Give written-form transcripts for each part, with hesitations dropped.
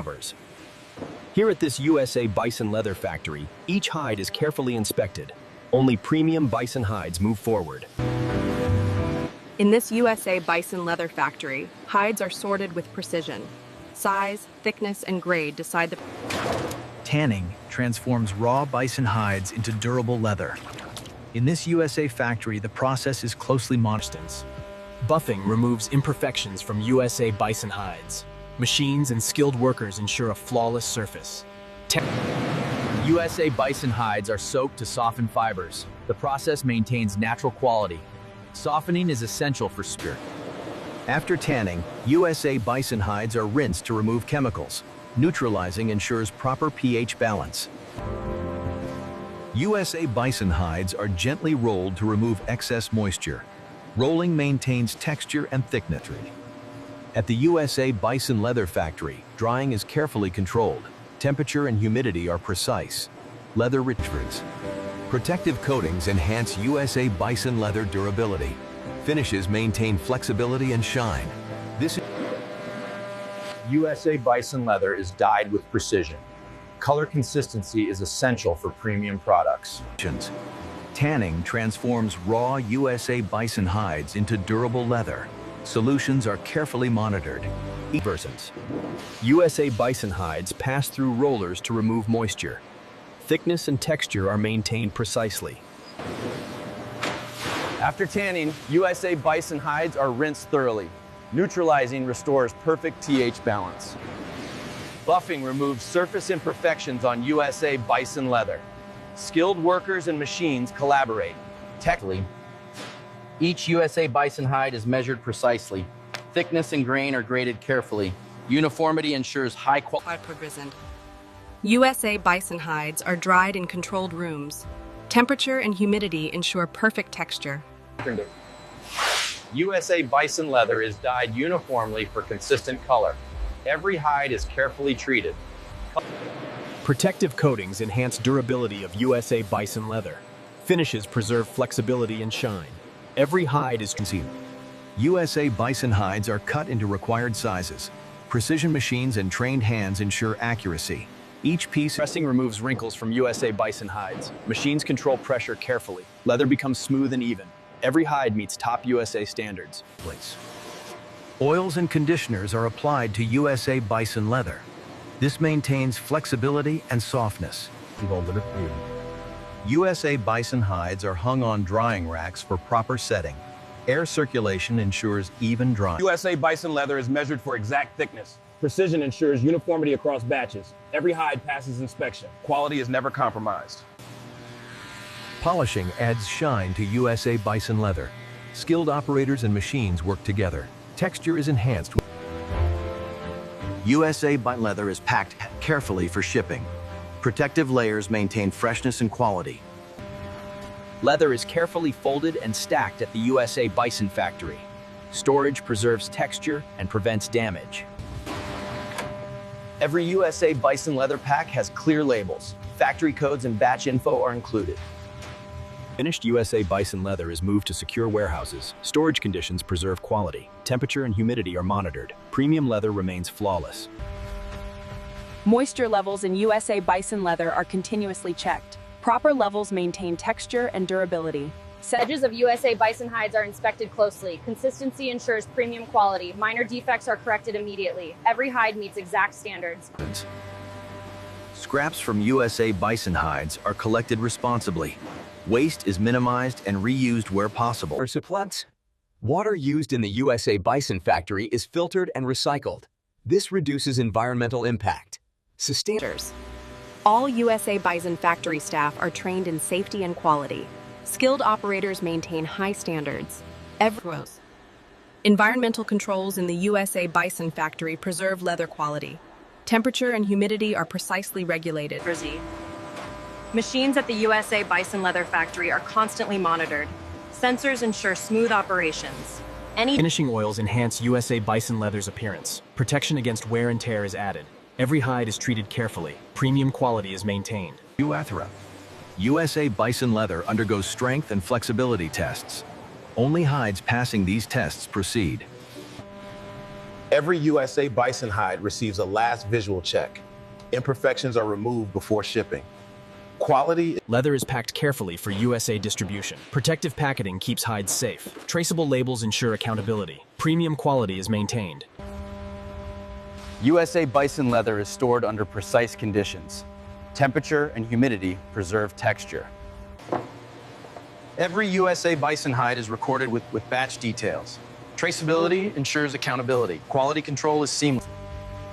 covers. Here at this USA Bison leather factory, each hide is carefully inspected. Only premium bison hides move forward. In this USA Bison leather factory, hides are sorted with precision. Size, thickness, and grade decide the... Tanning transforms raw bison hides into durable leather. In this USA factory, the process is closely monitored. Buffing removes imperfections from USA bison hides. Machines and skilled workers ensure a flawless surface. USA bison hides are soaked to soften fibers. The process maintains natural quality. Softening is essential for spirit. After tanning, USA bison hides are rinsed to remove chemicals. Neutralizing ensures proper pH balance. USA bison hides are gently rolled to remove excess moisture. Rolling maintains texture and thickness. At the USA Bison leather factory, drying is carefully controlled. Temperature and humidity are precise. Leather retrieves. Protective coatings enhance USA Bison leather durability. Finishes maintain flexibility and shine. USA Bison leather is dyed with precision. Color consistency is essential for premium products. Tanning transforms raw USA Bison hides into durable leather. Solutions are carefully monitored. Versions. USA Bison hides pass through rollers to remove moisture. Thickness and texture are maintained precisely. After tanning, USA bison hides are rinsed thoroughly. Neutralizing restores perfect pH balance. Buffing removes surface imperfections on USA bison leather. Skilled workers and machines collaborate. Technically, each USA bison hide is measured precisely. Thickness and grain are graded carefully. Uniformity ensures high quality. USA Bison hides are dried in controlled rooms. Temperature and humidity ensure perfect texture. USA Bison leather is dyed uniformly for consistent color. Every hide is carefully treated. Protective coatings enhance durability of USA Bison leather. Finishes preserve flexibility and shine. Every hide is concealed. USA Bison hides are cut into required sizes. Precision machines and trained hands ensure accuracy. Each piece Pressing removes wrinkles from USA Bison hides. Machines control pressure carefully. Leather becomes smooth and even. Every hide meets top USA standards. Oils and conditioners are applied to USA Bison leather. This maintains flexibility and softness. USA Bison hides are hung on drying racks for proper setting. Air circulation ensures even drying. USA Bison leather is measured for exact thickness. Precision ensures uniformity across batches. Every hide passes inspection. Quality is never compromised. Polishing adds shine to USA Bison leather. Skilled operators and machines work together. Texture is enhanced. USA Bison leather is packed carefully for shipping. Protective layers maintain freshness and quality. Leather is carefully folded and stacked at the USA Bison factory. Storage preserves texture and prevents damage. Every USA Bison leather pack has clear labels. Factory codes and batch info are included. Finished USA Bison leather is moved to secure warehouses. Storage conditions preserve quality. Temperature and humidity are monitored. Premium leather remains flawless. Moisture levels in USA Bison leather are continuously checked. Proper levels maintain texture and durability. Edges of USA Bison hides are inspected closely. Consistency ensures premium quality. Minor defects are corrected immediately. Every hide meets exact standards. Scraps from USA Bison hides are collected responsibly. Waste is minimized and reused where possible. Water used in the USA Bison factory is filtered and recycled. This reduces environmental impact. All USA Bison factory staff are trained in safety and quality. Skilled operators maintain high standards. Environmental controls in the USA Bison factory preserve leather quality. Temperature and humidity are precisely regulated. Machines at the USA Bison leather factory are constantly monitored. Sensors ensure smooth operations. Finishing oils enhance USA Bison leather's appearance. Protection against wear and tear is added. Every hide is treated carefully. Premium quality is maintained. USA Bison leather undergoes strength and flexibility tests. Only hides passing these tests proceed. Every USA Bison hide receives a last visual check. Imperfections are removed before shipping. Quality. Leather is packed carefully for USA distribution. Protective packaging keeps hides safe. Traceable labels ensure accountability. Premium quality is maintained. USA Bison leather is stored under precise conditions. Temperature and humidity preserve texture. Every USA Bison hide is recorded with batch details. Traceability ensures accountability. Quality control is seamless.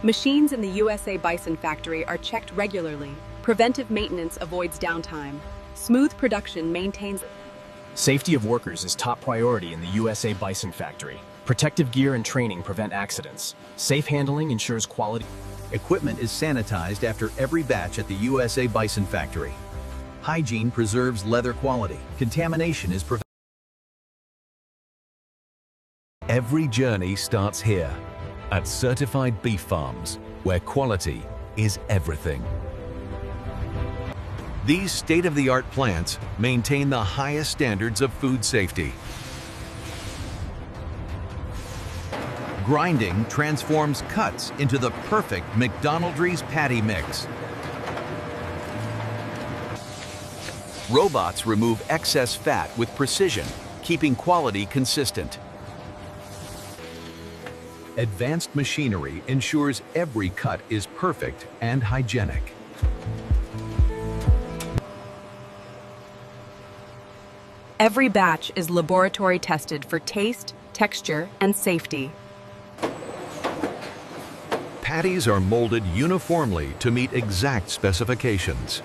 Machines in the USA Bison factory are checked regularly. Preventive maintenance avoids downtime. Smooth production maintains. Safety of workers is top priority in the USA Bison factory. Protective gear and training prevent accidents. Safe handling ensures quality. Equipment is sanitized after every batch at the USA Bison factory. Hygiene preserves leather quality. Contamination is prevented. Every journey starts here, at Certified Beef Farms, where quality is everything. These state-of-the-art plants maintain the highest standards of food safety. Grinding transforms cuts into the perfect McDonald's patty mix. Robots remove excess fat with precision, keeping quality consistent. Advanced machinery ensures every cut is perfect and hygienic. Every batch is laboratory tested for taste, texture, and safety. Patties are molded uniformly to meet exact specifications.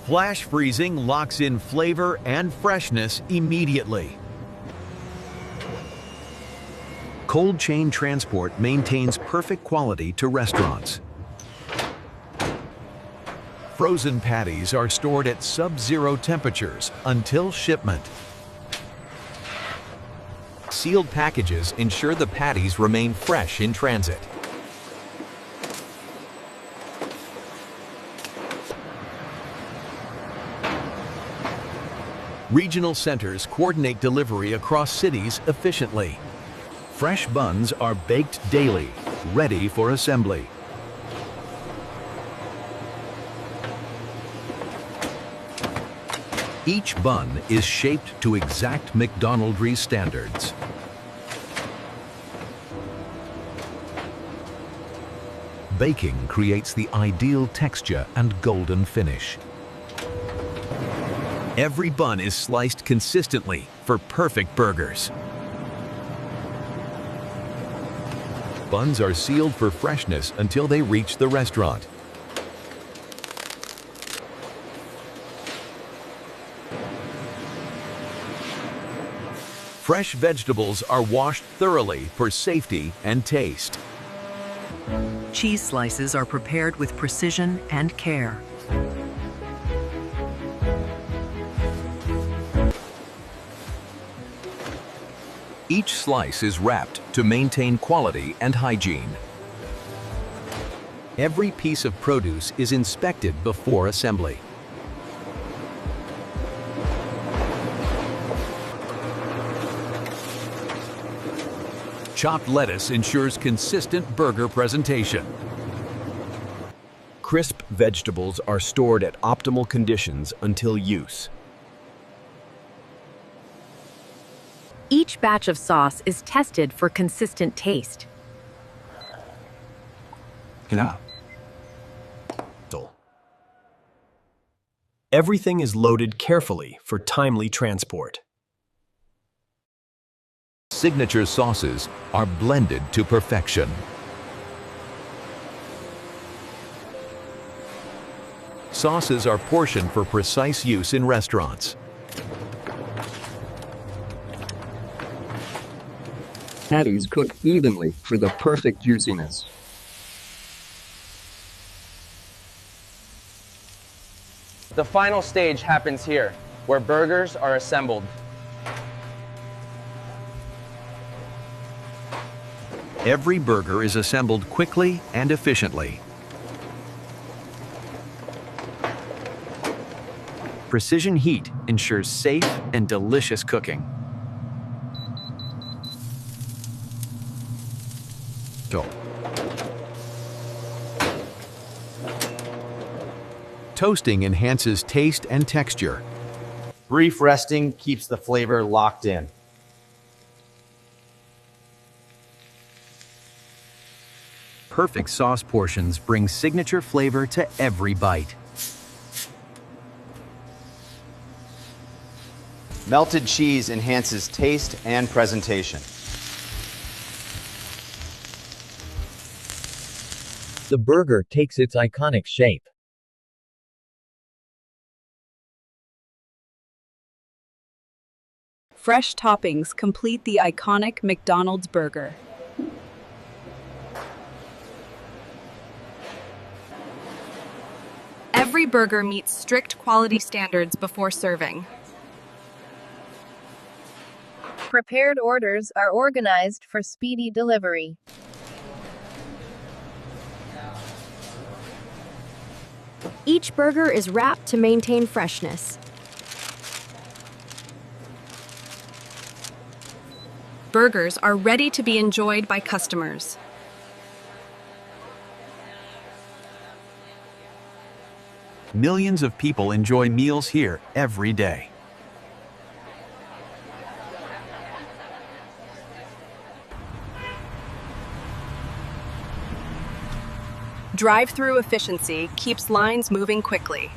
Flash freezing locks in flavor and freshness immediately. Cold chain transport maintains perfect quality to restaurants. Frozen patties are stored at sub-zero temperatures until shipment. Sealed packages ensure the patties remain fresh in transit. Regional centers coordinate delivery across cities efficiently. Fresh buns are baked daily, ready for assembly. Each bun is shaped to exact McDonald's standards. Baking creates the ideal texture and golden finish. Every bun is sliced consistently for perfect burgers. Buns are sealed for freshness until they reach the restaurant. Fresh vegetables are washed thoroughly for safety and taste. Cheese slices are prepared with precision and care. Each slice is wrapped to maintain quality and hygiene. Every piece of produce is inspected before assembly. Chopped lettuce ensures consistent burger presentation. Crisp vegetables are stored at optimal conditions until use. Each batch of sauce is tested for consistent taste. Everything is loaded carefully for timely transport. Signature sauces are blended to perfection. Sauces are portioned for precise use in restaurants. Patties cook evenly for the perfect juiciness. The final stage happens here, where burgers are assembled. Every burger is assembled quickly and efficiently. Precision heat ensures safe and delicious cooking. Toasting enhances taste and texture. Brief resting keeps the flavor locked in. Perfect sauce portions bring signature flavor to every bite. Melted cheese enhances taste and presentation. The burger takes its iconic shape. Fresh toppings complete the iconic McDonald's burger. Every burger meets strict quality standards before serving. Prepared orders are organized for speedy delivery. Each burger is wrapped to maintain freshness. Burgers are ready to be enjoyed by customers. Millions of people enjoy meals here every day. Drive-through efficiency keeps lines moving quickly.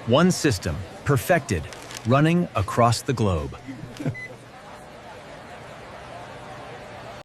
One system, perfected, running across the globe.